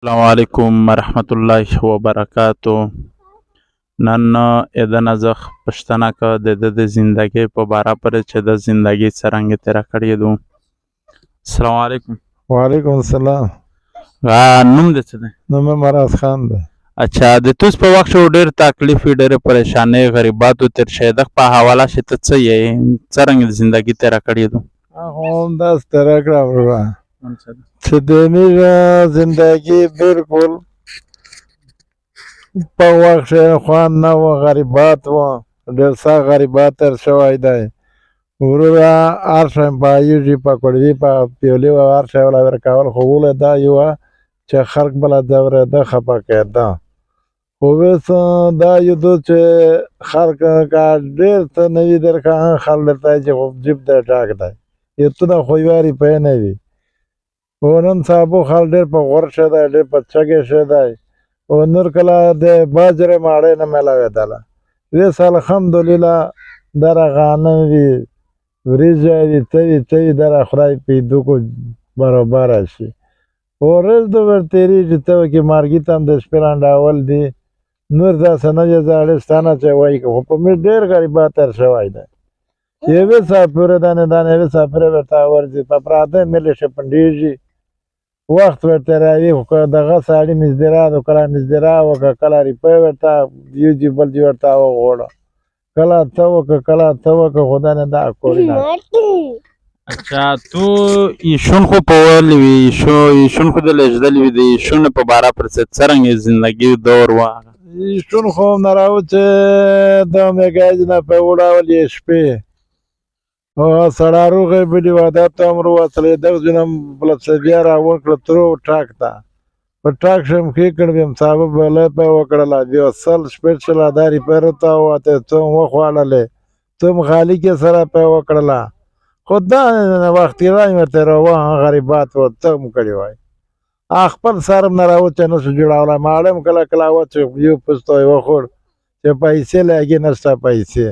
السلام علیکم ورحمت الله وبرکاتو. نن ایدنه زه پوښتنه که د ده د زندګۍ په باره پورې چې د زندګۍ څرنګه تېره کړې ده. السلام علیکم. وعلیکم السلام. نوم دې څه دی؟ نوم مې مراز خان دی. اچھا د توس په وخت کې ډېر تکلیف وي، ډېرې پریشانۍ غریباتو تېر شوی. دغه په حواله چې ته څه یې څرنګه زندګي تېره کړې ده؟ هغه همداسې تېره کړه وروره چې دیني زندګي بالکل په وخت کې خوند نه و، غریبات و، ډېر سخت غریبات تېر شوی دی وروره. هر شی پایېږي، پکوړې په پیولې وه، هر شی وله ورکول، خو ولې دا یوه چې خلک بله ځورېده، خفه کېده. خو اوس دا یو دود چې خلک که ډېر څه نه وي درکړه، خلک درته وایي چې خو جیب دی ډک دی، ایتونه خو یوارې پې نه وي. خو نن سبا خلک ډېر په غور شه دی، ډېر په چږې شه دی. او نور کله د باجرې ماړۍ نه میلاوېدله. اوس الحمدلله دره غنم وي، وریجې وي، څه وي څه وي، دره خدای پیدا کو برابره شي. خو ورځ د ور تېرېږي، څه وکړي، مارګي ته هم د شپې لنډول دي. نور داسې نه وي زاړه شتانه چې وایي، خو په مې ډېر غریبات تېر شوی دی. یوې ساه پورې دانې دانې یوې ساه پورې ورته ورځي، په پراته ملې شپنډېږي، وخت ورته راوي. خو که دغه سړي مزدرا ده، کله مزدرا وکړه، کله روپۍ ورته یو جي بل جي ورته وغوړه، کله څه وکړه کله څه وکړه، خو دا نه دا کورونه. اچھا تو ایشون خو په ویلې وي، ایشون خو د لېږدلې وي، د ایشون په باره پر څرنګه زندګي دور وه؟ ایشون خو نه راوت چې د میګاج نه په وړاول یې شپې سړی روغې بلې وه، دا ته هم روتلی، دغه ځونه بله څه بیا راوکړه ترو ټاک ته. په ټاک شه م ښې کړ، بیا م صابه بله پې وکړله، بیا سل شپېږ شله دا ریپیر ورته ووته، څه هم وخوړلې، څه هم خالي کې سره پې وکړله. خو دا وخت تېرای مې ورته راوه، غریبات و، څه هم کړي وای. خپل سر هم نه راوت چې نشو جوړولی. ماړه هم کله کله وه چې یو پوسته یې وخوړ چې پیسې لګي نشته پیسې.